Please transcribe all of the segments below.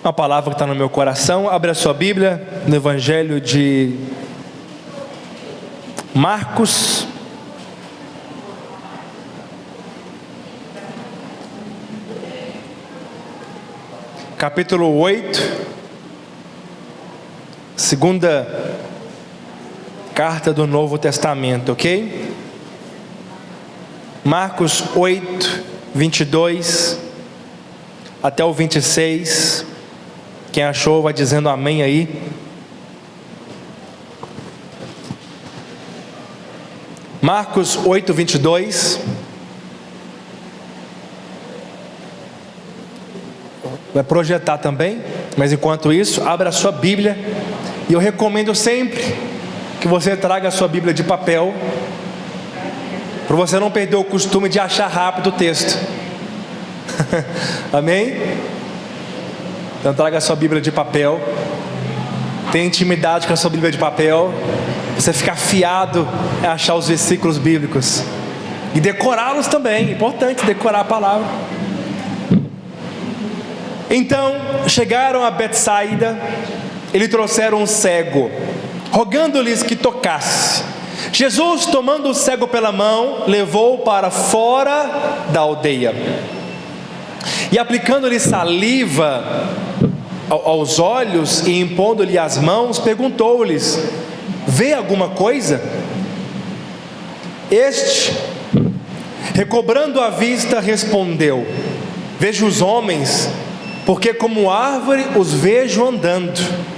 Uma palavra que está no meu coração. Abre a sua Bíblia no Evangelho de Marcos, capítulo 8, segunda carta do Novo Testamento, ok? Marcos 8, 22 até o 26. Quem achou vai dizendo amém aí. Marcos 8, 22. Vai projetar também, mas enquanto isso, abra a sua Bíblia. E eu recomendo sempre que você traga a sua Bíblia de papel, para você não perder o costume de achar rápido o texto. Amém? Então traga a sua Bíblia de papel. Tenha intimidade com a sua Bíblia de papel. Você fica afiado a achar os versículos bíblicos e decorá-los também. É importante decorar a palavra. Então chegaram a Betsaida. Eles trouxeram um cego, rogando-lhes que tocasse. Jesus, tomando o cego pela mão, levou-o para fora da aldeia, e aplicando-lhe saliva aos olhos e impondo-lhe as mãos, perguntou-lhes: vê alguma coisa? Este, recobrando a vista, respondeu: vejo os homens, porque como árvore os vejo andando.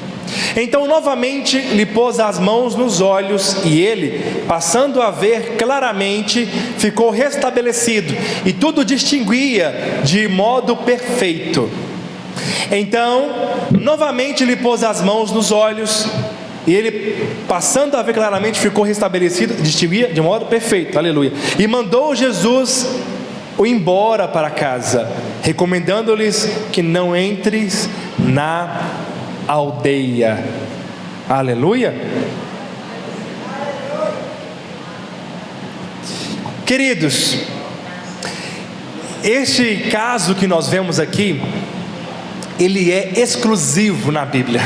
Então novamente lhe pôs as mãos nos olhos, e ele, passando a ver claramente, ficou restabelecido, e tudo distinguia de modo perfeito. Então novamente lhe pôs as mãos nos olhos, e ele, passando a ver claramente, ficou restabelecido, distinguia de modo perfeito. Aleluia. E mandou Jesus o embora para casa, recomendando-lhes que não entres na aldeia. Aleluia. Queridos, este caso que nós vemos aqui, ele é exclusivo na Bíblia.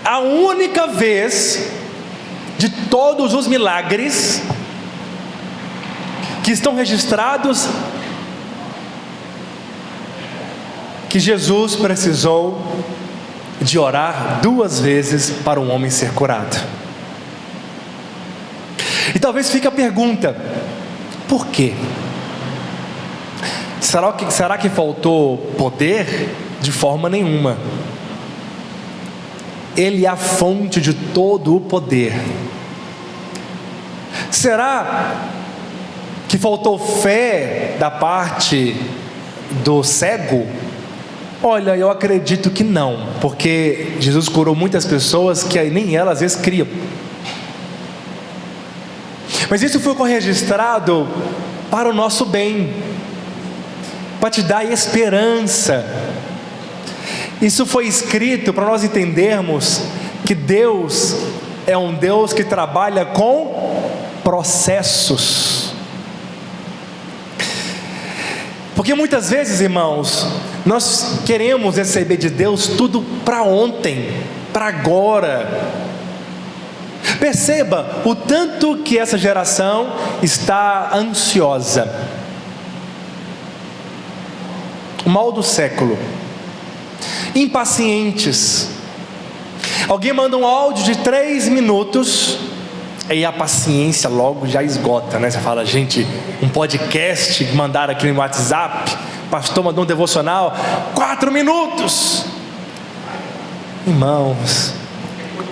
A única vez de todos os milagres que estão registrados que Jesus precisou de orar 2 vezes para um homem ser curado. E talvez fique a pergunta: por quê? Será que faltou poder? De forma nenhuma. Ele é a fonte de todo o poder. Será que faltou fé da parte do cego? Olha, eu acredito que não, porque Jesus curou muitas pessoas que nem elas às vezes criam. Mas isso foi registrado para o nosso bem, para te dar esperança. Isso foi escrito para nós entendermos que Deus é um Deus que trabalha com processos. Porque muitas vezes, irmãos, nós queremos receber de Deus tudo para ontem, para agora. Perceba o tanto que essa geração está ansiosa. O mal do século. Impacientes. Alguém manda um áudio de 3 minutos, aí a paciência logo já esgota, né? Você fala: gente, um podcast mandaram aqui no WhatsApp, pastor mandou um devocional, 4 minutos. Irmãos,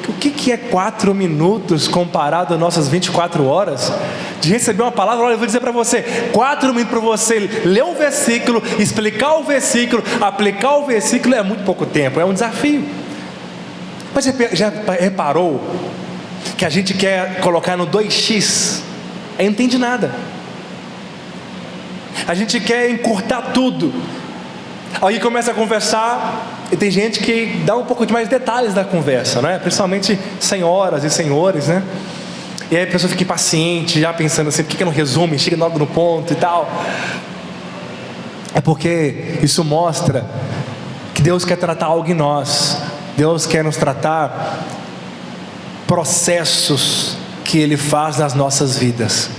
o que é 4 minutos comparado às nossas 24 horas de receber uma palavra? Olha, eu vou dizer para você: 4 minutos para você ler um versículo, explicar o versículo, aplicar o versículo é muito pouco tempo, é um desafio. Mas você já reparou que a gente quer colocar no 2x? Aí não entende nada. A gente quer encurtar tudo. Aí começa a conversar, e tem gente que dá um pouco de mais detalhes da conversa, né? Principalmente senhoras e senhores, né? E aí a pessoa fica impaciente, já pensando assim: por que não resume, chega logo no ponto e tal. É porque isso mostra que que Deus quer tratar algo em nós. Deus quer nos tratar processos que Ele faz nas nossas vidas.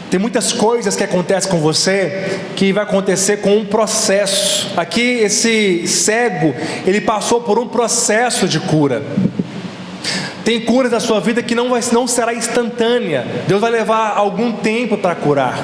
Tem muitas coisas que acontecem com você que vai acontecer com um processo. Aqui esse cego, ele passou por um processo de cura. Tem curas da sua vida que não será instantânea. Deus vai levar algum tempo para curar.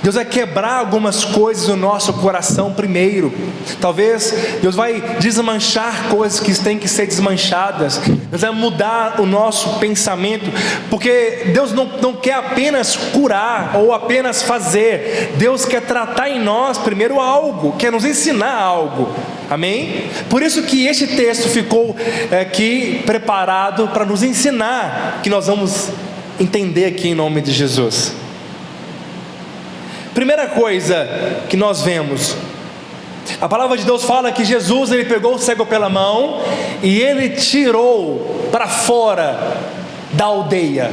Deus vai quebrar algumas coisas no nosso coração primeiro. Talvez Deus vai desmanchar coisas que têm que ser desmanchadas. Deus vai mudar o nosso pensamento, porque Deus não quer apenas curar ou apenas fazer. Deus quer tratar em nós primeiro algo, quer nos ensinar algo. Amém? Por isso que este texto ficou aqui preparado para nos ensinar, que nós vamos entender aqui em nome de Jesus. Primeira coisa que nós vemos, a palavra de Deus fala que Jesus, ele pegou o cego pela mão e ele tirou para fora da aldeia.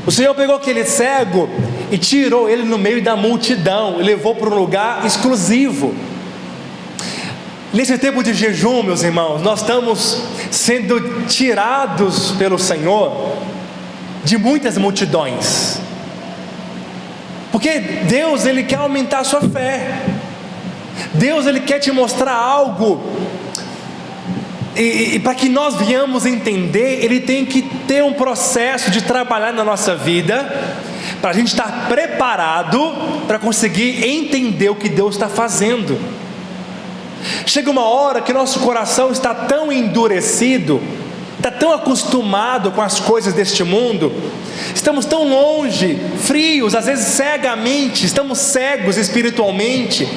O Senhor pegou aquele cego e tirou ele no meio da multidão e levou para um lugar exclusivo. Nesse tempo de jejum, meus irmãos, nós estamos sendo tirados pelo Senhor de muitas multidões, porque Deus, Ele quer aumentar a sua fé. Deus, Ele quer te mostrar algo, e para que nós venhamos entender, Ele tem que ter um processo de trabalhar na nossa vida, para a gente estar preparado para conseguir entender o que Deus está fazendo. Chega uma hora que nosso coração está tão endurecido, está tão acostumado com as coisas deste mundo, estamos tão longe, frios, às vezes cegamente, estamos cegos espiritualmente,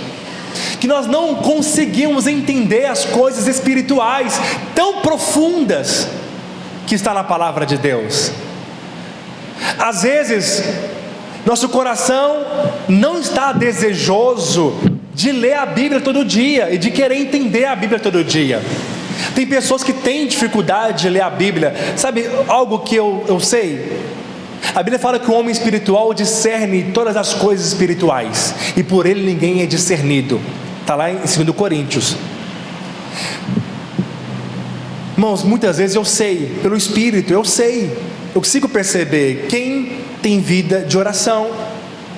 que nós não conseguimos entender as coisas espirituais tão profundas que está na palavra de Deus. Às vezes nosso coração não está desejoso de ler a Bíblia todo dia e de querer entender a Bíblia todo dia. Tem pessoas que têm dificuldade de ler a Bíblia. Sabe algo que eu sei? A Bíblia fala que o homem espiritual discerne todas as coisas espirituais, e por ele ninguém é discernido. Está lá em 2 Coríntios. Irmãos, muitas vezes eu sei, pelo Espírito, eu consigo perceber quem tem vida de oração,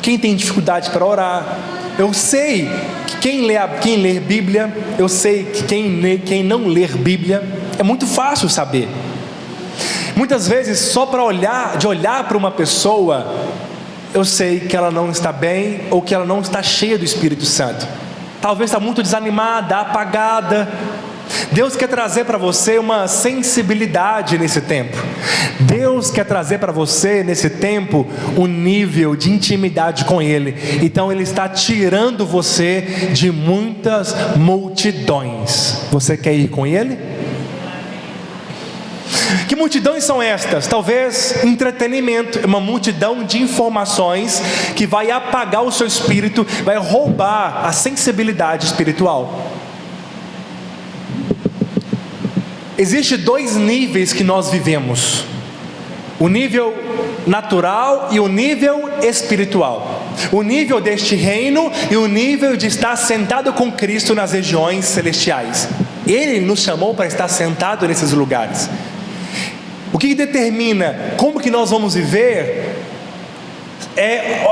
quem tem dificuldade para orar. Eu sei que quem lê Bíblia, eu sei que quem não ler Bíblia, é muito fácil saber. Muitas vezes, só para olhar para uma pessoa, eu sei que ela não está bem, ou que ela não está cheia do Espírito Santo. Talvez está muito desanimada, apagada. Deus quer trazer para você uma sensibilidade nesse tempo. Deus quer trazer para você nesse tempo um nível de intimidade com Ele. Então Ele está tirando você de muitas multidões. Você quer ir com Ele? Que multidões são estas? Talvez entretenimento, uma multidão de informações que vai apagar o seu espírito, vai roubar a sensibilidade espiritual. Existem dois níveis que nós vivemos: o nível natural e o nível espiritual. O nível deste reino e o nível de estar sentado com Cristo nas regiões celestiais. Ele nos chamou para estar sentado nesses lugares. O que determina como que nós vamos viver é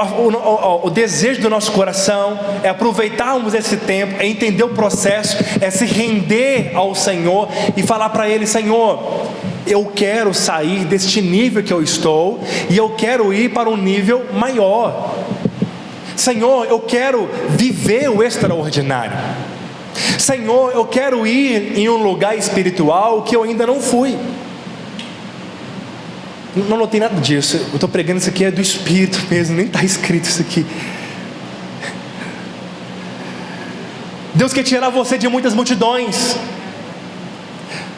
o desejo do nosso coração, é aproveitarmos esse tempo, é entender o processo, é se render ao Senhor e falar para Ele: Senhor, eu quero sair deste nível que eu estou e eu quero ir para um nível maior. Senhor, eu quero viver o extraordinário. Senhor, eu quero ir em um lugar espiritual que eu ainda não fui. Não notei nada disso. Eu estou pregando isso aqui, é do Espírito mesmo, nem está escrito isso aqui. Deus quer tirar você de muitas multidões,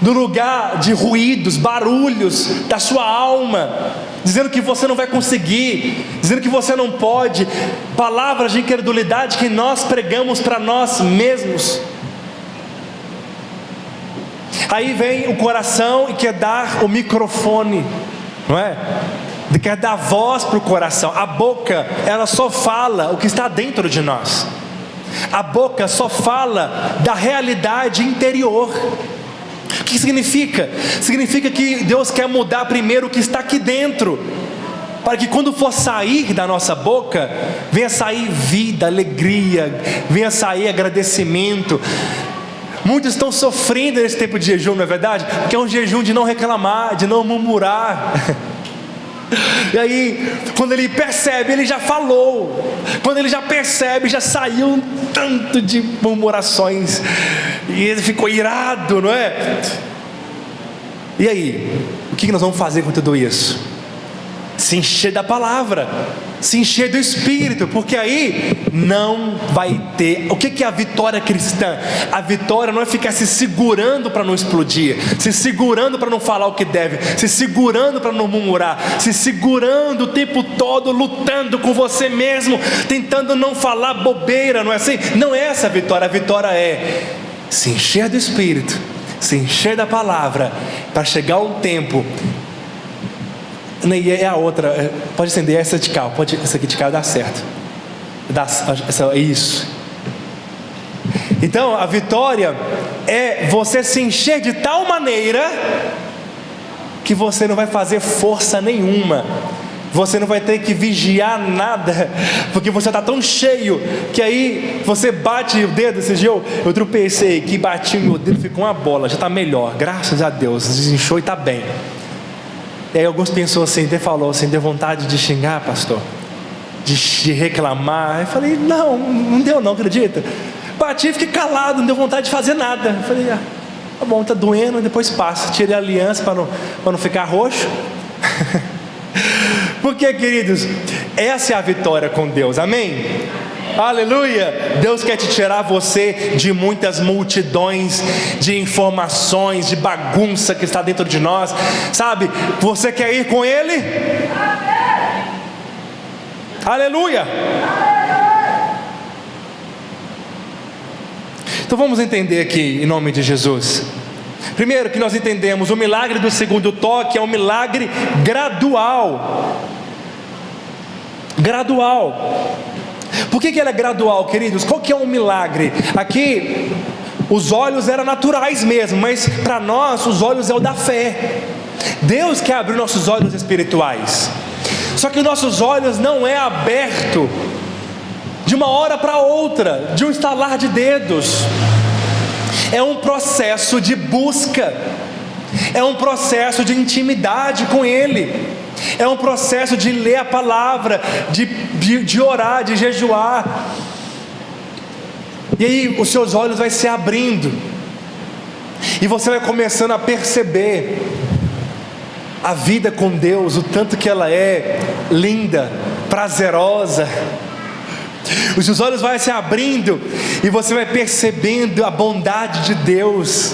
do lugar de ruídos, barulhos da sua alma, dizendo que você não vai conseguir, dizendo que você não pode, palavras de incredulidade que nós pregamos para nós mesmos. Aí vem o coração e quer dar o microfone, não é? Quer dar voz para o coração. A boca, ela só fala o que está dentro de nós. A boca só fala da realidade interior. O que significa? Significa que Deus quer mudar primeiro o que está aqui dentro, para que quando for sair da nossa boca, venha sair vida, alegria, venha sair agradecimento. Muitos estão sofrendo nesse tempo de jejum, não é verdade? Porque é um jejum de não reclamar, de não murmurar. E aí, quando ele percebe, ele já falou. Quando ele já percebe, já saiu um tanto de murmurações. E ele ficou irado, não é? E aí, o que nós vamos fazer com tudo isso? Se encher da palavra, se encher do Espírito, porque aí não vai ter. O que é a vitória cristã? A vitória não é ficar se segurando para não explodir, se segurando para não falar o que deve, se segurando para não murmurar, se segurando o tempo todo, lutando com você mesmo, tentando não falar bobeira, não é assim? Não é essa a vitória é se encher do Espírito, se encher da palavra, para chegar um tempo. E é a outra, pode acender essa de cá, essa aqui de cá dá certo, isso. Então a vitória é você se encher de tal maneira que você não vai fazer força nenhuma, você não vai ter que vigiar nada, porque você está tão cheio que aí você bate o dedo. Esse dia eu tropecei aqui, bati o meu dedo, ficou uma bola, já está melhor, graças a Deus, desinchou e está bem. E aí alguns pensou assim, até falou assim, deu vontade de xingar, pastor, de reclamar. Eu falei, não deu não, acredita? Bati e fiquei calado, não deu vontade de fazer nada. Eu falei, tá bom, tá doendo, depois passa. Tirei a aliança para não ficar roxo. Porque, queridos, essa é a vitória com Deus, amém? Aleluia! Deus quer te tirar você de muitas multidões de informações, de bagunça que está dentro de nós, sabe? Você quer ir com Ele? Aleluia! Então vamos entender aqui, em nome de Jesus. Primeiro que nós entendemos, o milagre do segundo toque é um milagre gradual. Gradual. Por que ele é gradual, queridos? Qual que é um milagre? Aqui, os olhos eram naturais mesmo, mas para nós, os olhos é o da fé. Deus quer abrir nossos olhos espirituais. Só que nossos olhos não é aberto de uma hora para outra, de um estalar de dedos. É um processo de busca, é um processo de intimidade com Ele, é um processo de ler a palavra, de orar, de jejuar. E aí os seus olhos vão se abrindo, e você vai começando a perceber a vida com Deus, o tanto que ela é linda, prazerosa. Os seus olhos vão se abrindo e você vai percebendo a bondade de Deus.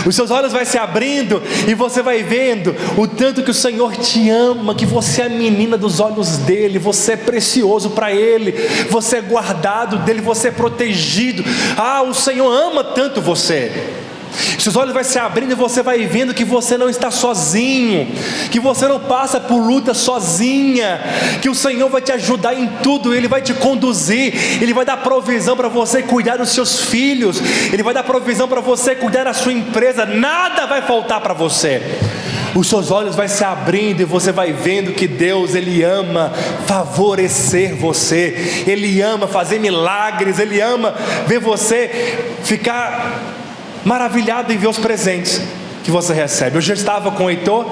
Os seus olhos vão se abrindo e você vai vendo o tanto que o Senhor te ama, que você é a menina dos olhos dele, você é precioso para Ele, você é guardado dele, você é protegido. O Senhor ama tanto você. Seus olhos vão se abrindo e você vai vendo que você não está sozinho, que você não passa por luta sozinha, que o Senhor vai te ajudar em tudo, Ele vai te conduzir, Ele vai dar provisão para você cuidar dos seus filhos, Ele vai dar provisão para você cuidar da sua empresa, nada vai faltar para você. Os seus olhos vão se abrindo e você vai vendo que Deus, Ele ama favorecer você, Ele ama fazer milagres, Ele ama ver você ficar maravilhado em ver os presentes que você recebe. Eu já estava com o Heitor,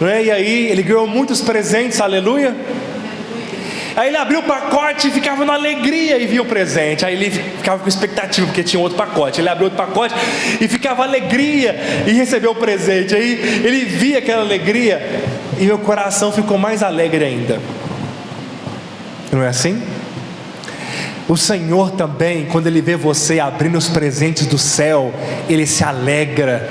né? E aí ele ganhou muitos presentes, aleluia. Aí ele abriu o pacote e ficava na alegria e via o presente. Aí ele ficava com expectativa, porque tinha outro pacote. Ele abriu outro pacote e ficava alegria e recebeu o presente. Aí ele via aquela alegria e meu coração ficou mais alegre ainda. Não é assim? O Senhor também, quando Ele vê você abrindo os presentes do céu, Ele se alegra.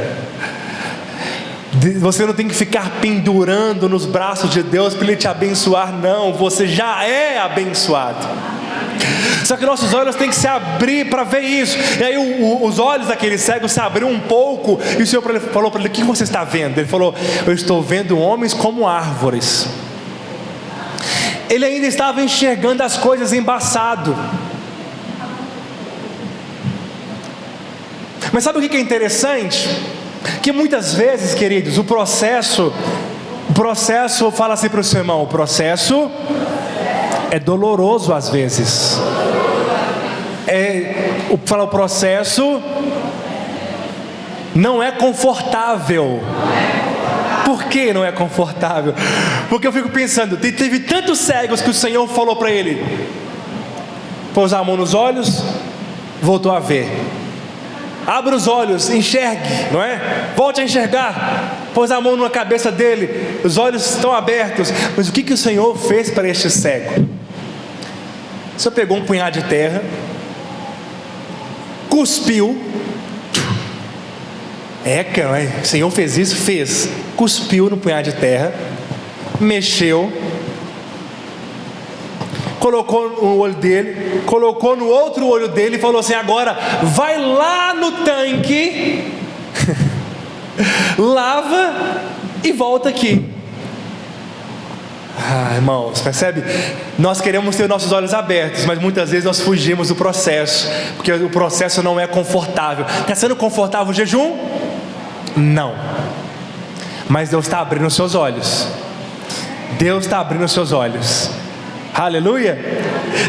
Você não tem que ficar pendurando nos braços de Deus para Ele te abençoar, não, você já é abençoado. Só que nossos olhos têm que se abrir para ver isso. E aí os olhos daquele cego se abriu um pouco, e o Senhor falou para ele: o que você está vendo? Ele falou: eu estou vendo homens como árvores. Ele ainda estava enxergando as coisas embaçado. Mas sabe o que é interessante? Que muitas vezes, queridos, o processo, fala assim para o seu irmão, o processo é doloroso às vezes. O processo não é confortável. Por que não é confortável? Porque eu fico pensando, teve tantos cegos que o Senhor falou para ele, pôs a mão nos olhos, voltou a ver. Abra os olhos, enxergue, não é? Volte a enxergar. Pôs a mão na cabeça dele, os olhos estão abertos. Mas o que o Senhor fez para este cego? O Senhor pegou um punhado de terra, cuspiu. O Senhor fez isso? Fez. Cuspiu no punhado de terra, mexeu, colocou no olho dele, colocou no outro olho dele e falou assim: agora vai lá no tanque, lava e volta aqui. Irmãos, percebe? Nós queremos ter nossos olhos abertos, mas muitas vezes nós fugimos do processo, porque o processo não é confortável. Está sendo confortável o jejum? Não. Mas Deus está abrindo os seus olhos. Deus está abrindo os seus olhos. Aleluia.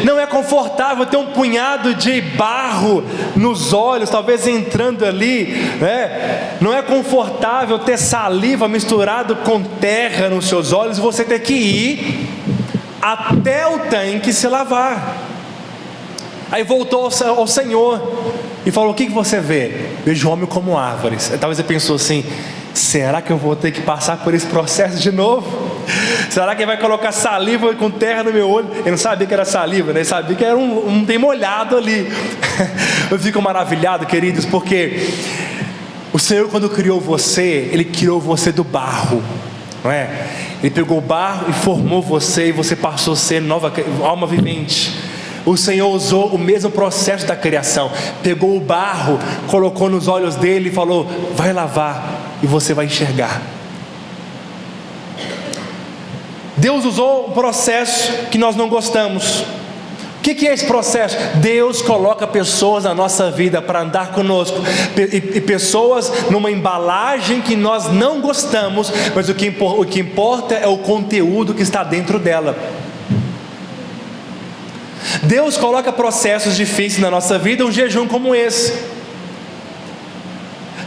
Não é confortável ter um punhado de barro nos olhos, talvez entrando ali, né? Não é confortável ter saliva misturado com terra nos seus olhos, você ter que ir até o tanque se lavar. Aí voltou ao Senhor e falou: o que você vê? Vejo homem como árvores. Talvez você pensou assim: será que eu vou ter que passar por esse processo de novo? Será que ele vai colocar saliva com terra no meu olho? Ele não sabia que era saliva, né? Ele sabia que era um bem molhado ali. Eu fico maravilhado, queridos, porque o Senhor, quando criou você, Ele criou você do barro, não é? Ele pegou o barro e formou você, e você passou a ser nova alma vivente. O Senhor usou o mesmo processo da criação. Pegou o barro, colocou nos olhos dele e falou: vai lavar e você vai enxergar. Deus usou um processo que nós não gostamos. O que é esse processo? Deus coloca pessoas na nossa vida para andar conosco, e pessoas numa embalagem que nós não gostamos, mas o que importa é o conteúdo que está dentro dela. Deus coloca processos difíceis na nossa vida, um jejum como esse.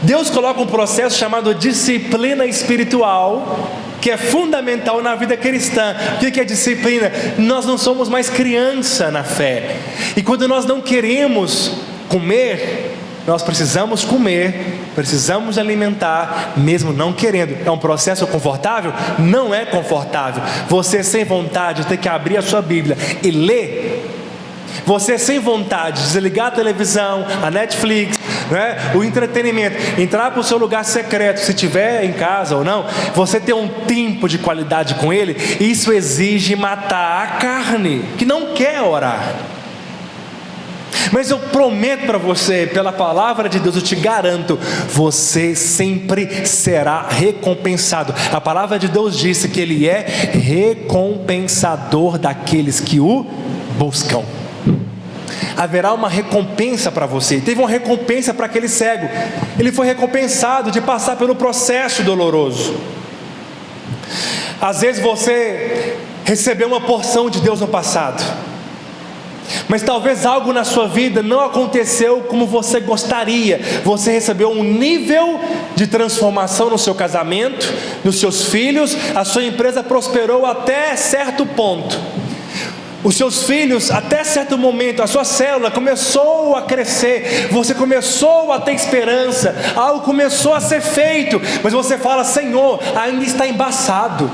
Deus coloca um processo chamado disciplina espiritual, que é fundamental na vida cristã. O que é disciplina? Nós não somos mais criança na fé, e quando nós não queremos comer, nós precisamos comer, precisamos alimentar, mesmo não querendo. É um processo confortável? Não é confortável. Você sem vontade ter que abrir a sua Bíblia e ler. Você sem vontade de desligar a televisão, a Netflix, né, o entretenimento, entrar para o seu lugar secreto, se tiver em casa ou não, você ter um tempo de qualidade com Ele. Isso exige matar a carne, que não quer orar. Mas eu prometo para você, pela palavra de Deus, eu te garanto, você sempre será recompensado. A palavra de Deus disse que Ele é recompensador daqueles que o buscam. Haverá uma recompensa para você. Teve uma recompensa para aquele cego. Ele foi recompensado de passar pelo processo doloroso. Às vezes você recebeu uma porção de Deus no passado, mas talvez algo na sua vida não aconteceu como você gostaria. Você recebeu um nível de transformação no seu casamento, nos seus filhos. A sua empresa prosperou até certo ponto. Os seus filhos, até certo momento, a sua célula começou a crescer, você começou a ter esperança, algo começou a ser feito, mas você fala: Senhor, ainda está embaçado,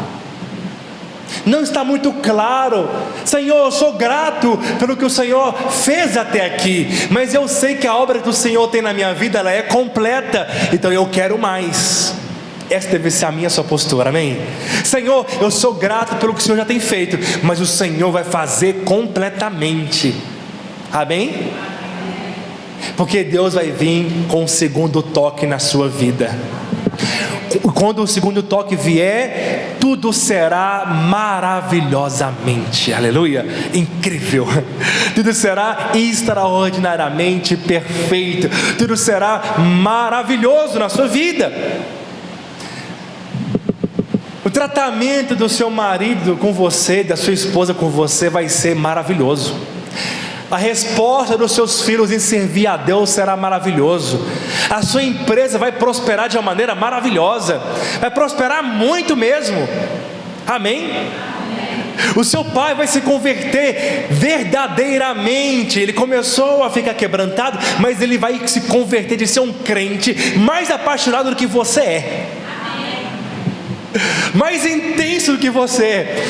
não está muito claro. Senhor, eu sou grato pelo que o Senhor fez até aqui, mas eu sei que a obra que o Senhor tem na minha vida, ela é completa, então eu quero mais. Essa deve ser a minha sua postura, amém? Senhor, eu sou grato pelo que o Senhor já tem feito, mas o Senhor vai fazer completamente, amém? Porque Deus vai vir com um segundo toque na sua vida. quando o segundo toque vier, tudo será maravilhosamente, aleluia, incrível, tudo será extraordinariamente perfeito, tudo será maravilhoso na sua vida. O tratamento do seu marido com você, da sua esposa com você, vai ser maravilhoso. A resposta dos seus filhos em servir a Deus será maravilhoso. A sua empresa vai prosperar de uma maneira maravilhosa, vai prosperar muito mesmo. Amém? O seu pai vai se converter verdadeiramente. Ele começou a ficar quebrantado, mas ele vai se converter de ser um crente mais apaixonado do que você é, mais intenso do que você é,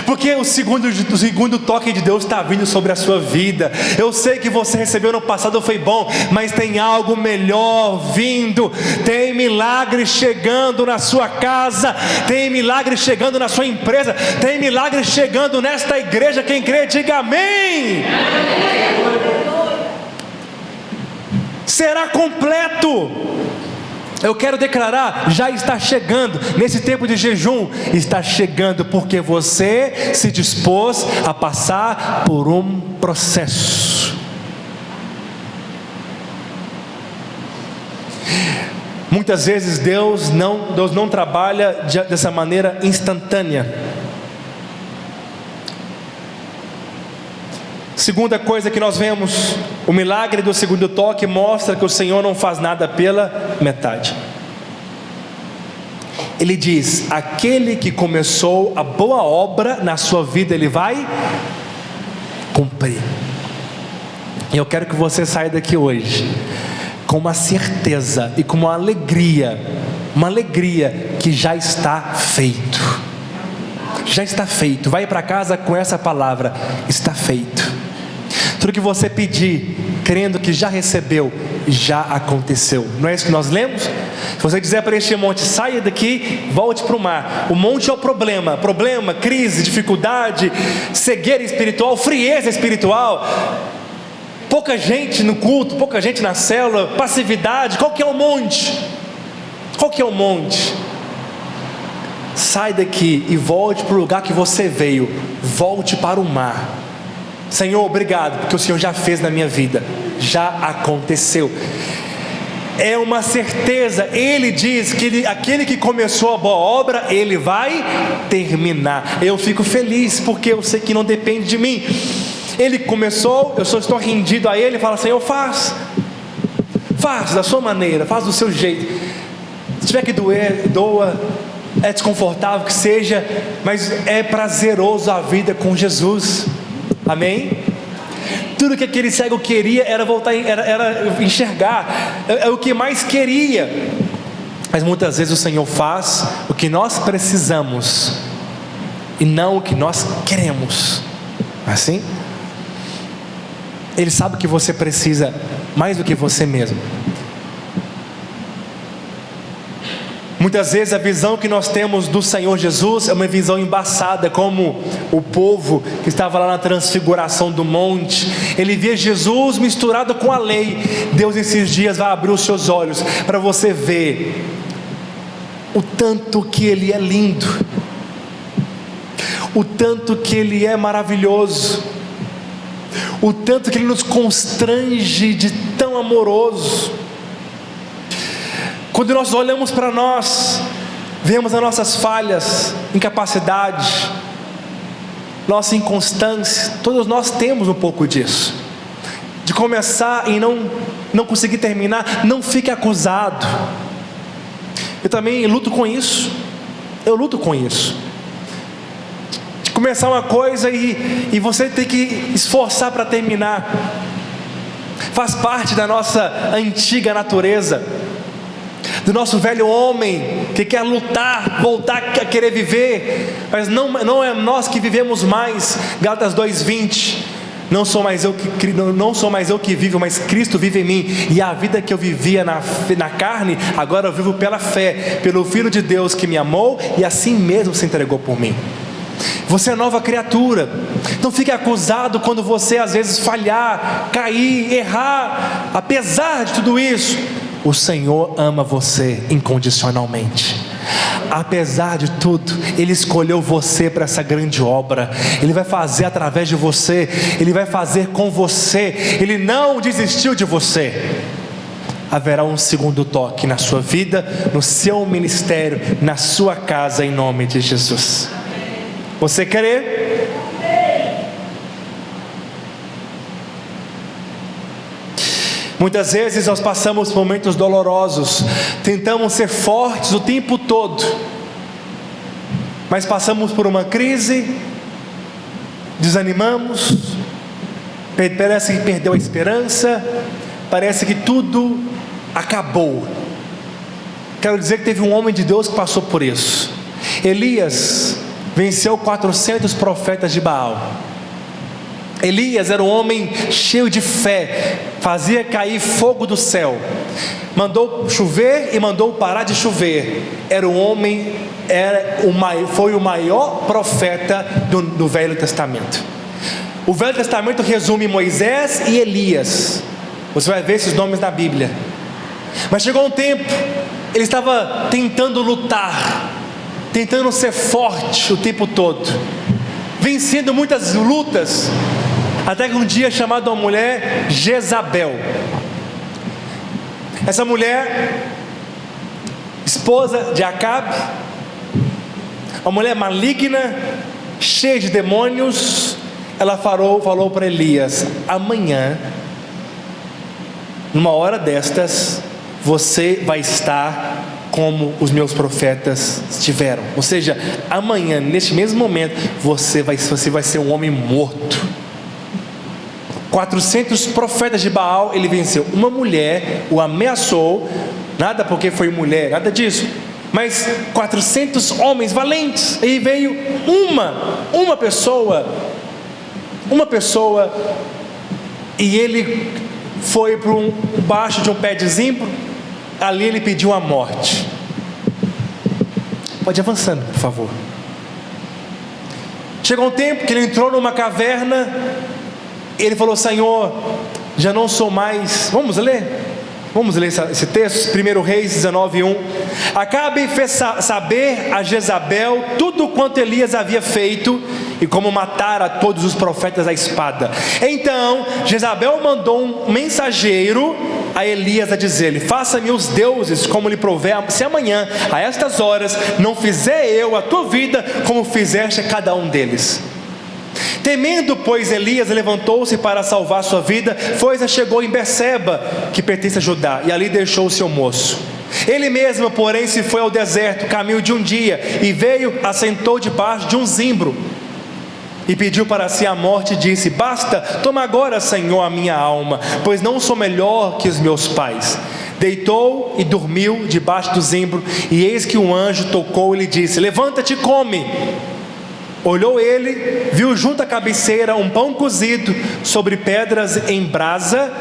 porque o segundo toque de Deus está vindo sobre a sua vida. Eu sei que você recebeu no passado, foi bom, mas tem algo melhor vindo. Tem milagre chegando na sua casa, tem milagre chegando na sua empresa, tem milagre chegando nesta igreja. Quem crê, diga amém. Será completo. Eu quero declarar, já está chegando, nesse tempo de jejum, está chegando, porque você se dispôs a passar por um processo. Muitas vezes Deus não trabalha dessa maneira instantânea. Segunda coisa que nós vemos, o milagre do segundo toque mostra que o Senhor não faz nada pela metade. Ele diz: aquele que começou a boa obra na sua vida, Ele vai cumprir. E eu quero que você saia daqui hoje com uma certeza e com uma alegria que já está feito. Já está feito. Vai para casa com essa palavra: está feito. Tudo que você pedir, crendo que já recebeu, já aconteceu. Não é isso que nós lemos? Se você quiser para este monte, saia daqui, volte para o mar. O monte é o problema, crise, dificuldade, cegueira espiritual, frieza espiritual, pouca gente no culto, pouca gente na célula, passividade. Qual que é o monte? Qual que é o monte? Sai daqui e volte para o lugar que você veio. Volte para o mar. Senhor, obrigado, porque o Senhor já fez na minha vida, já aconteceu. É uma certeza. Ele diz que aquele que começou a boa obra, Ele vai terminar. Eu fico feliz, porque eu sei que não depende de mim. Ele começou, eu só estou rendido a Ele. Fala: Senhor, faz da sua maneira, faz do seu jeito. Se tiver que doer, doa. É desconfortável que seja, mas é prazeroso a vida com Jesus. Amém? Tudo que aquele cego queria era voltar, era enxergar, é o que mais queria. Mas muitas vezes o Senhor faz o que nós precisamos e não o que nós queremos. Assim? Ele sabe que você precisa mais do que você mesmo. Muitas vezes a visão que nós temos do Senhor Jesus é uma visão embaçada, como o povo que estava lá na transfiguração do monte. Ele via Jesus misturado com a lei. Deus nesses dias vai abrir os seus olhos para você ver o tanto que Ele é lindo, o tanto que Ele é maravilhoso, o tanto que Ele nos constrange de tão amoroso. Quando nós olhamos para nós, vemos as nossas falhas, incapacidade, nossa inconstância. Todos nós temos um pouco disso, de começar e não conseguir terminar. Não fique acusado. Eu também luto com isso. De começar uma coisa e você tem que esforçar para terminar. Faz parte da nossa antiga natureza, do nosso velho homem que quer lutar, voltar a querer viver, mas não é nós que vivemos mais. Gálatas 2:20, não sou mais eu que vivo, mas Cristo vive em mim, e a vida que eu vivia na carne, agora eu vivo pela fé, pelo Filho de Deus que me amou e assim mesmo se entregou por mim. Você é nova criatura. Não fique acusado quando você às vezes falhar, cair, errar. Apesar de tudo isso, o Senhor ama você incondicionalmente. Apesar de tudo, Ele escolheu você para essa grande obra. Ele vai fazer através de você, Ele vai fazer com você. Ele não desistiu de você. Haverá um segundo toque na sua vida, no seu ministério, na sua casa, em nome de Jesus. Você crê? Muitas vezes nós passamos por momentos dolorosos, tentamos ser fortes o tempo todo, mas passamos por uma crise, desanimamos, parece que perdeu a esperança, parece que tudo acabou. Quero dizer que teve um homem de Deus que passou por isso. Elias venceu 400 profetas de Baal. Elias era um homem cheio de fé, fazia cair fogo do céu, mandou chover e mandou parar de chover. Era um homem, foi o maior profeta do Velho Testamento. O Velho Testamento resume Moisés e Elias. Você vai ver esses nomes na Bíblia. Mas chegou um tempo, ele estava tentando lutar, tentando ser forte o tempo todo, vencendo muitas lutas, até que um dia chamado uma mulher Jezabel. Essa mulher, esposa de Acabe, uma mulher maligna, cheia de demônios, ela falou para Elias: amanhã, numa hora destas, você vai estar como os meus profetas estiveram. Ou seja, amanhã, neste mesmo momento, você vai ser um homem morto. 400 profetas de Baal ele venceu. Uma mulher o ameaçou, nada porque foi mulher, nada disso, mas 400 homens valentes. E veio uma pessoa, e ele foi para baixo de um pé de zimbro. Ali ele pediu a morte. Pode ir avançando, por favor. Chegou um tempo que ele entrou numa caverna. Ele falou: Senhor, já não sou mais. Vamos ler esse texto, 1 Reis 19:1. Acabe fez saber a Jezabel tudo quanto Elias havia feito e como matara todos os profetas à espada. Então Jezabel mandou um mensageiro a Elias a dizer-lhe: faça-me os deuses como lhe prover, se amanhã a estas horas não fizer eu a tua vida como fizeste a cada um deles. Temendo, pois, Elias levantou-se para salvar sua vida, chegou em Berseba, que pertence a Judá, e ali deixou o seu moço. Ele mesmo, porém, se foi ao deserto, caminho de um dia, e veio, assentou debaixo de um zimbro, e pediu para si a morte, e disse: basta, toma agora, Senhor, a minha alma, pois não sou melhor que os meus pais. Deitou e dormiu debaixo do zimbro, e eis que um anjo tocou e lhe disse: levanta-te e come. Olhou ele, viu junto à cabeceira um pão cozido sobre pedras em brasa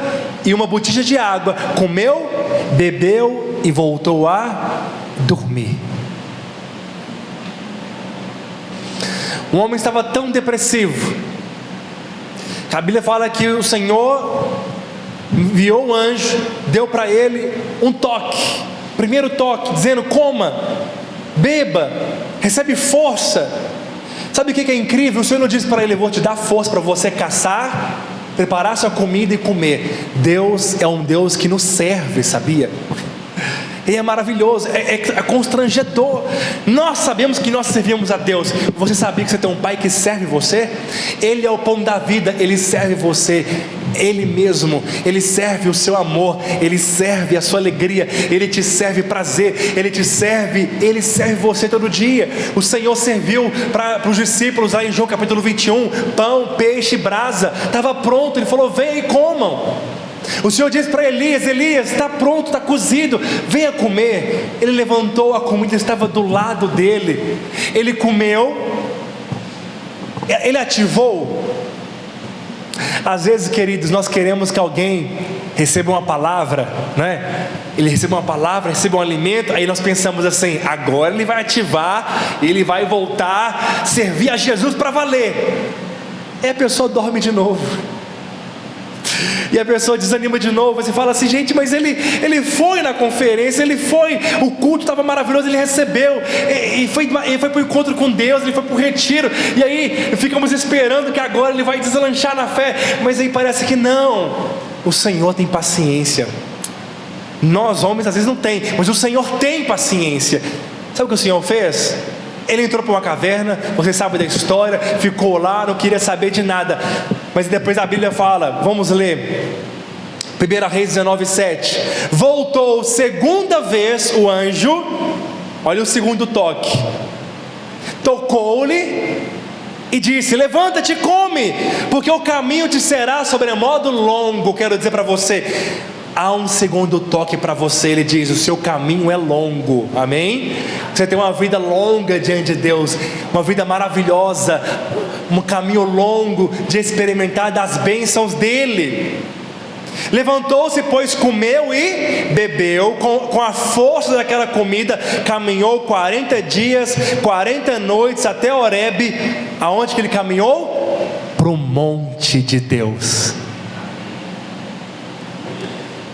e uma botija de água. Comeu, bebeu e voltou a dormir. O homem estava tão depressivo. A Bíblia fala que o Senhor enviou um anjo, deu para ele um toque, primeiro toque, dizendo: coma, beba, recebe força. Sabe o que é incrível? O Senhor não disse para ele: vou te dar força para você caçar, preparar sua comida e comer. Deus é um Deus que nos serve, sabia? E é maravilhoso, é constrangedor. Nós sabemos que nós servimos a Deus. Você sabia que você tem um pai que serve você? Ele é o pão da vida, ele serve você. Ele mesmo, ele serve o seu amor, ele serve a sua alegria, ele te serve prazer, ele serve você todo dia. O Senhor serviu para os discípulos lá em João capítulo 21, pão, peixe, brasa, estava pronto. Ele falou: venha e comam. O Senhor disse para Elias: Elias, está pronto, está cozido, venha comer. Ele levantou a comida, estava do lado dele, ele comeu, ele ativou. Às vezes, queridos, nós queremos que alguém receba uma palavra, né? Ele receba uma palavra, receba um alimento, aí nós pensamos assim: agora ele vai ativar, ele vai voltar a servir a Jesus para valer. E a pessoa dorme de novo. E a pessoa desanima de novo. Você fala assim: gente, mas ele foi na conferência, o culto estava maravilhoso, ele recebeu, e foi para o encontro com Deus, ele foi para o retiro, e aí ficamos esperando que agora ele vai deslanchar na fé, mas aí parece que não. O Senhor tem paciência. Nós homens às vezes não tem, mas o Senhor tem paciência. Sabe o que o Senhor fez? Ele entrou para uma caverna, você sabe da história, ficou lá, não queria saber de nada. Mas depois a Bíblia fala, vamos ler 1 Reis 19:7. Voltou segunda vez o anjo, olha o segundo toque, tocou-lhe e disse: levanta-te e come, porque o caminho te será sobremodo longo. Quero dizer para você, há um segundo toque para você. Ele diz: o seu caminho é longo, amém? Você tem uma vida longa diante de Deus, uma vida maravilhosa, um caminho longo de experimentar das bênçãos dele. Levantou-se, pois comeu e bebeu, com a força daquela comida, caminhou 40 dias, 40 noites até Horebe. Aonde que ele caminhou? Para o monte de Deus.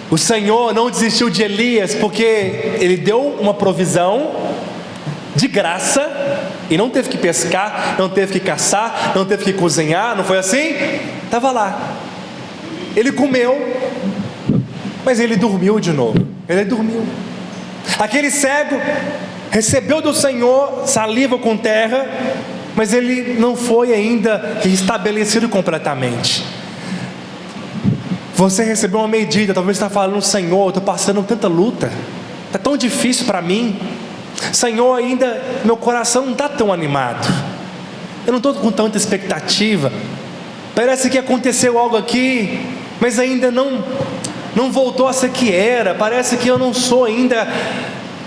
O Senhor não desistiu de Elias, porque ele deu uma provisão de graça, e não teve que pescar, não teve que caçar, não teve que cozinhar, não foi assim? Estava lá, ele comeu, mas ele dormiu de novo. Ele dormiu. Aquele cego recebeu do Senhor saliva com terra, mas ele não foi ainda estabelecido completamente. Você recebeu uma medida, talvez você está falando: Senhor, eu estou passando tanta luta, está tão difícil para mim, Senhor, ainda meu coração não está tão animado, eu não estou com tanta expectativa, parece que aconteceu algo aqui, mas ainda não voltou a ser que era, parece que eu não sou ainda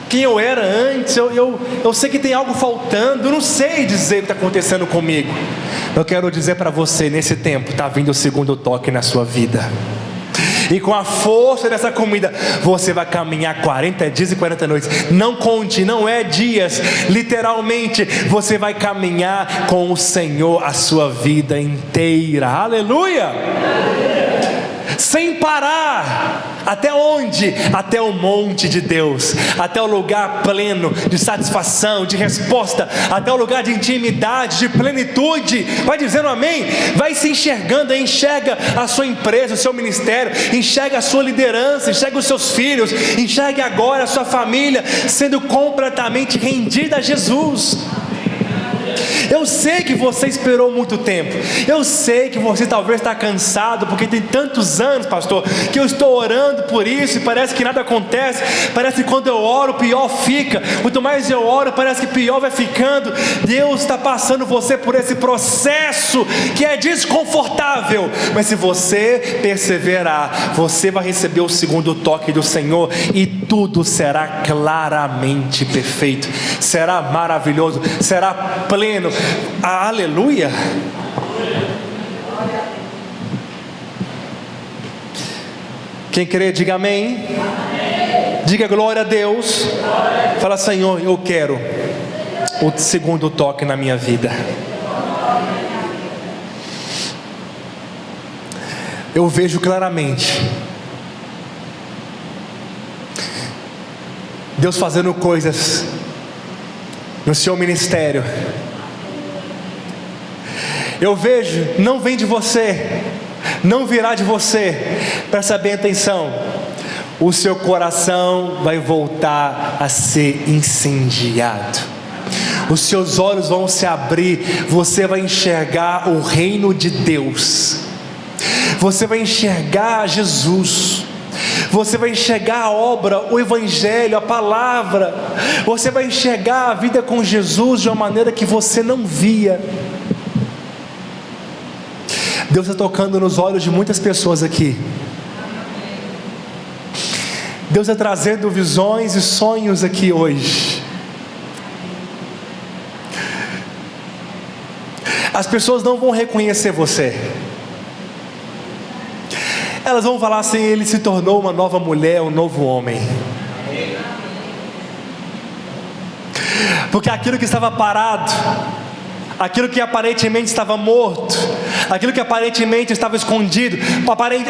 quem eu era antes, eu sei que tem algo faltando, eu não sei dizer o que está acontecendo comigo. Eu quero dizer para você, nesse tempo está vindo o segundo toque na sua vida, e com a força dessa comida, você vai caminhar 40 dias e 40 noites. Não conte, não é dias, literalmente, você vai caminhar com o Senhor a sua vida inteira. Aleluia! Sem parar. Até onde? Até o monte de Deus, até o lugar pleno de satisfação, de resposta, até o lugar de intimidade, de plenitude. Vai dizendo amém? Vai se enxergando, enxerga a sua empresa, o seu ministério, enxerga a sua liderança, enxerga os seus filhos, enxergue agora a sua família sendo completamente rendida a Jesus. Eu sei que você esperou muito tempo, eu sei que você talvez está cansado, porque tem tantos anos, pastor, que eu estou orando por isso e parece que nada acontece, parece que quando eu oro pior fica, quanto mais eu oro parece que pior vai ficando. Deus está passando você por esse processo que é desconfortável, mas se você perseverar, você vai receber o segundo toque do Senhor, e tudo será claramente perfeito, será maravilhoso, será pleno. Aleluia. Quem crê, diga amém. Diga glória a Deus. Fala: Senhor, eu quero o segundo toque na minha vida. Eu vejo claramente Deus fazendo coisas no seu ministério. Eu vejo, não vem de você, não virá de você. Presta bem atenção, o seu coração vai voltar a ser incendiado, os seus olhos vão se abrir, você vai enxergar o reino de Deus, você vai enxergar Jesus, você vai enxergar a obra, o evangelho, a palavra, você vai enxergar a vida com Jesus de uma maneira que você não via. Deus está tocando nos olhos de muitas pessoas aqui. Deus está trazendo visões e sonhos aqui hoje. As pessoas não vão reconhecer você. Elas vão falar assim: ele se tornou uma nova mulher, um novo homem. Porque aquilo que estava parado, aquilo que aparentemente estava morto, aquilo que aparentemente estava escondido,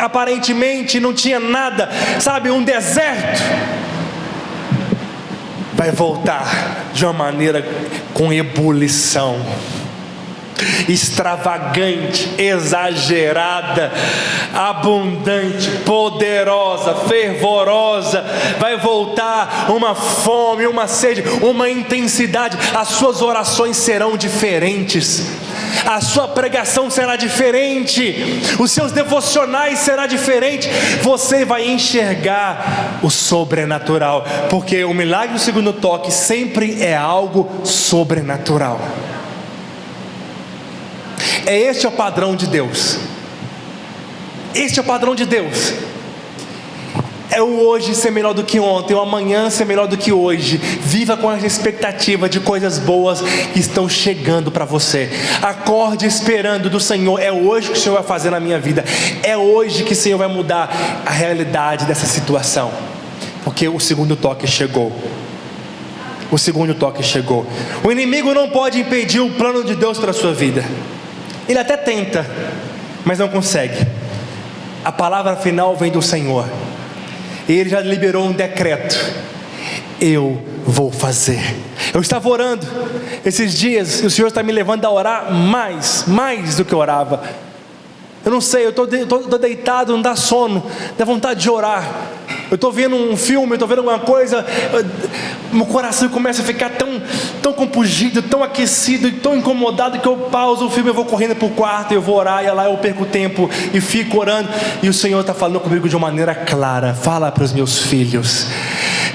aparentemente não tinha nada, sabe, um deserto, vai voltar de uma maneira com ebulição, extravagante, exagerada, abundante, poderosa, fervorosa. Vai voltar uma fome, uma sede, uma intensidade. As suas orações serão diferentes, a sua pregação será diferente, os seus devocionais serão diferentes. Você vai enxergar o sobrenatural, porque o milagre do segundo toque sempre é algo sobrenatural. Este é o padrão de Deus. Este é o padrão de Deus. É o hoje ser melhor do que ontem, o amanhã ser melhor do que hoje. Viva com essa expectativa de coisas boas que estão chegando para você. Acorde esperando do Senhor. É hoje que o Senhor vai fazer na minha vida. É hoje que o Senhor vai mudar a realidade dessa situação. Porque o segundo toque chegou. O segundo toque chegou. O inimigo não pode impedir o plano de Deus para a sua vida. Ele até tenta, mas não consegue. A palavra final vem do Senhor. E Ele já liberou um decreto: eu vou fazer. Eu estava orando esses dias, e o Senhor está me levando a orar mais do que eu orava. Eu não sei, eu estou deitado, não dá sono, dá vontade de orar. Eu estou vendo um filme, eu estou vendo alguma coisa, meu coração começa a ficar tão compungido, tão aquecido e tão incomodado, que eu pauso o filme, eu vou correndo para o quarto, eu vou orar, e lá eu perco tempo e fico orando. E o Senhor está falando comigo de uma maneira clara: fala para os meus filhos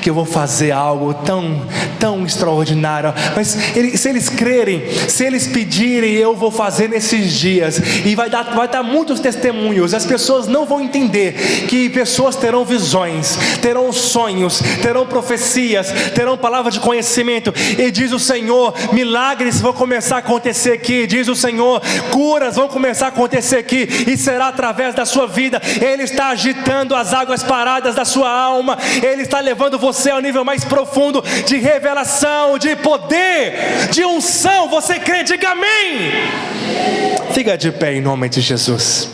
que eu vou fazer algo tão extraordinário. Mas se eles crerem, se eles pedirem, eu vou fazer nesses dias. E vai dar muitos testemunhos. As pessoas não vão entender que pessoas terão visões, terão sonhos, terão profecias, terão palavras de conhecimento. E diz o Senhor, milagres vão começar a acontecer aqui. Diz o Senhor, curas vão começar a acontecer aqui. E será através da sua vida. Ele está agitando as águas paradas da sua alma. Ele está levando você ao nível mais profundo de revelação, de poder, de unção. Você crê? Diga amém. Fica de pé em nome de Jesus.